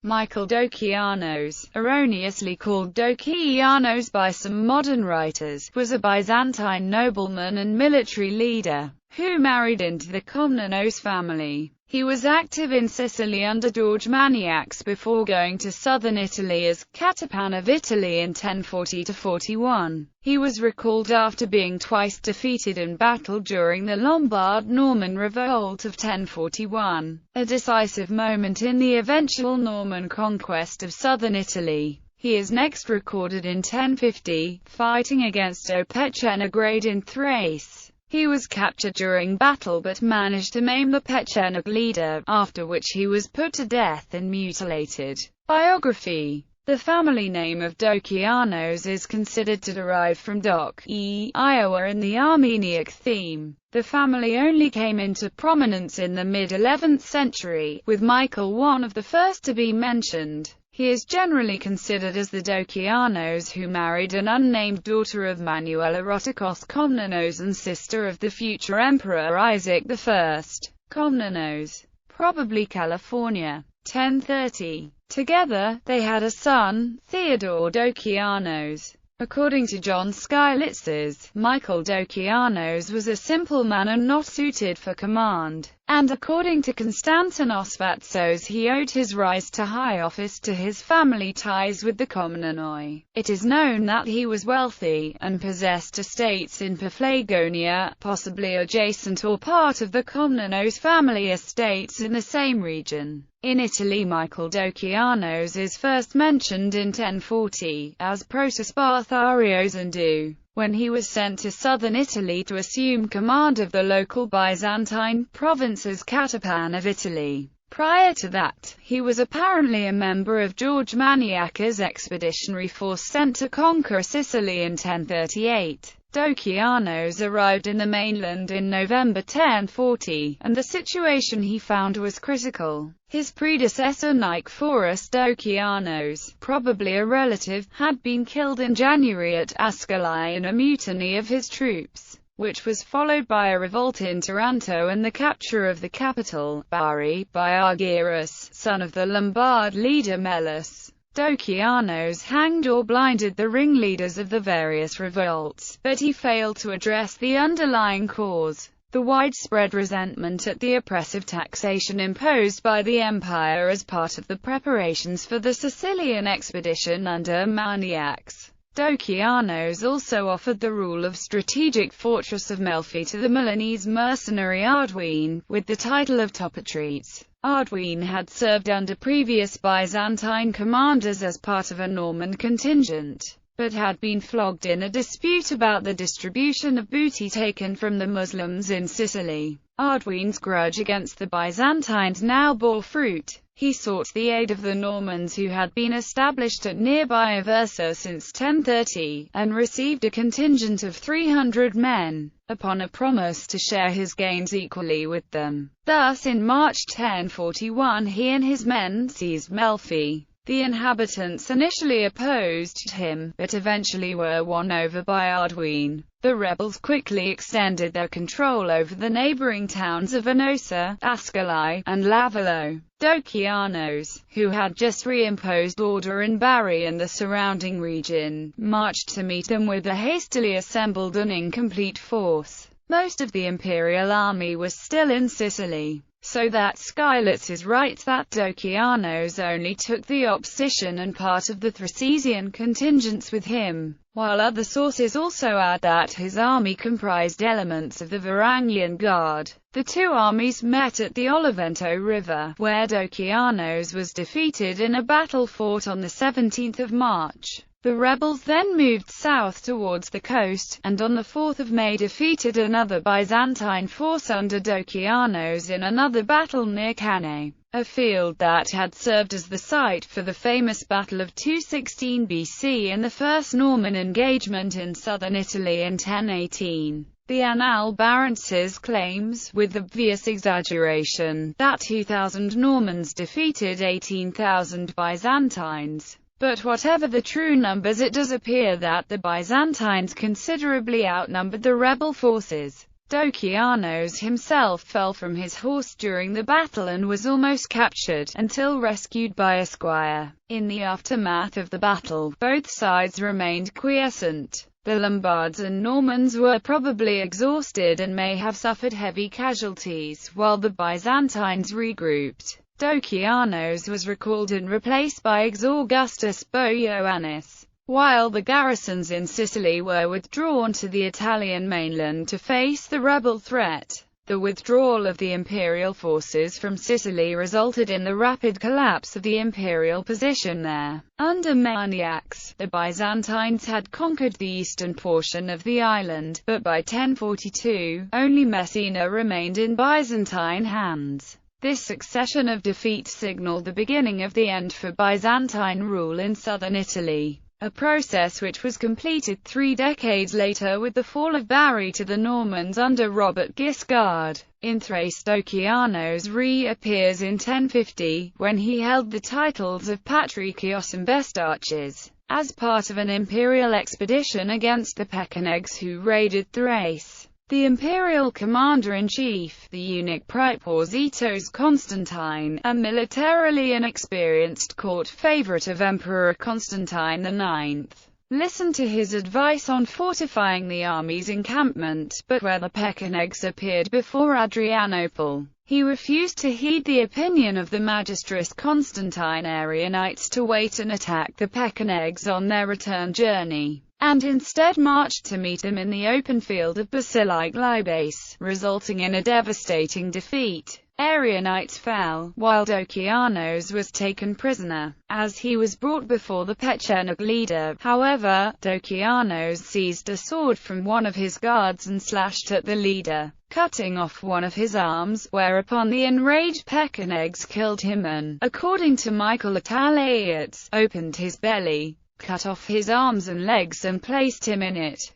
Michael Dokeianos, erroneously called Dokeianos by some modern writers, was a Byzantine nobleman and military leader, who married into the Komnenos family. He was active in Sicily under George Maniacs before going to southern Italy as Catapan of Italy in 1040–41. He was recalled after being twice defeated in battle during the Lombard-Norman Revolt of 1041, a decisive moment in the eventual Norman conquest of southern Italy. He is next recorded in 1050, fighting against Opechenograde in Thrace. He was captured during battle but managed to maim the Pechenog leader, after which he was put to death and mutilated. Biography. The family name of Dokeianos is considered to derive from Iowa in the Armeniac theme. The family only came into prominence in the mid-11th century, with Michael one of the first to be mentioned. He is generally considered as the Dokeianos who married an unnamed daughter of Manuel Erotikos Komnenos and sister of the future Emperor Isaac I. Komnenos, probably California. 1030. Together, they had a son, Theodore Dokeianos. According to John Skylitz's, Michael Dokeianos was a simple man and not suited for command, and according to Konstantinos Vatsos he owed his rise to high office to his family ties with the Komnenoi. It is known that he was wealthy, and possessed estates in Paphlagonia, possibly adjacent or part of the Komnenos family estates in the same region. In Italy, Michael Dokeianos is first mentioned in 1040, as Protospartharios and when he was sent to southern Italy to assume command of the local Byzantine province as Catapan of Italy. Prior to that, he was apparently a member of George Maniac's expeditionary force sent to conquer Sicily in 1038. Dokeianos arrived in the mainland in November 1040, and the situation he found was critical. His predecessor Nikephoros Dokeianos, probably a relative, had been killed in January at Ascalai in a mutiny of his troops, which was followed by a revolt in Taranto and the capture of the capital, Bari, by Argyrus, son of the Lombard leader Melus. Dokeianos hanged or blinded the ringleaders of the various revolts, but he failed to address the underlying cause: the widespread resentment at the oppressive taxation imposed by the empire as part of the preparations for the Sicilian expedition under Maniacs. Dokeianos also offered the rule of strategic fortress of Melfi to the Milanese mercenary Arduin, with the title of Topatrites. Arduin had served under previous Byzantine commanders as part of a Norman contingent, but had been flogged in a dispute about the distribution of booty taken from the Muslims in Sicily. Arduin's grudge against the Byzantines now bore fruit. He sought the aid of the Normans who had been established at nearby Aversa since 1030, and received a contingent of 300 men, upon a promise to share his gains equally with them. Thus in March 1041 he and his men seized Melfi. The inhabitants initially opposed him, but eventually were won over by Arduin. The rebels quickly extended their control over the neighboring towns of Anosa, Ascalai, and Lavalo. Dokeianos, who had just reimposed order in Bari and the surrounding region, marched to meet them with a hastily assembled and incomplete force. Most of the imperial army was still in Sicily, so that Skylitzes writes that Dokeianos only took the opposition and part of the Thracian contingents with him, while other sources also add that his army comprised elements of the Varangian Guard. The two armies met at the Olivento River, where Dokeianos was defeated in a battle fought on the 17th of March. The rebels then moved south towards the coast, and on the 4th of May defeated another Byzantine force under Dokeianos in another battle near Cannae, a field that had served as the site for the famous Battle of 216 BC and the first Norman engagement in southern Italy in 1018. The Annales Barenses claims, with obvious exaggeration, that 2,000 Normans defeated 18,000 Byzantines. But whatever the true numbers, it does appear that the Byzantines considerably outnumbered the rebel forces. Dokeianos himself fell from his horse during the battle and was almost captured, until rescued by a squire. In the aftermath of the battle, both sides remained quiescent. The Lombards and Normans were probably exhausted and may have suffered heavy casualties, while the Byzantines regrouped. Dokeianos was recalled and replaced by Augustus Boioannis, while the garrisons in Sicily were withdrawn to the Italian mainland to face the rebel threat. The withdrawal of the imperial forces from Sicily resulted in the rapid collapse of the imperial position there. Under Maniacs, the Byzantines had conquered the eastern portion of the island, but by 1042, only Messina remained in Byzantine hands. This succession of defeats signaled the beginning of the end for Byzantine rule in southern Italy, a process which was completed 3 decades later with the fall of Bari to the Normans under Robert Guiscard. In Thrace, Dokeianos reappears in 1050, when he held the titles of Patrikios and Vestarches, as part of an imperial expedition against the Pechenegs who raided Thrace. The imperial commander-in-chief, the eunuch Praepositos Constantine, a militarily inexperienced court favorite of Emperor Constantine IX, listened to his advice on fortifying the army's encampment, but where the Pechenegs appeared before Adrianople, he refused to heed the opinion of the magistrate Constantine Arianites to wait and attack the Pechenegs on their return journey, and instead marched to meet him in the open field of Basilique Libes, resulting in a devastating defeat. Arianites fell, while Dokeianos was taken prisoner, as he was brought before the Pecheneg leader. However, Dokeianos seized a sword from one of his guards and slashed at the leader, cutting off one of his arms, whereupon the enraged Pechenegs killed him and, according to Michael Italaites, opened his belly, cut off his arms and legs and placed him in it.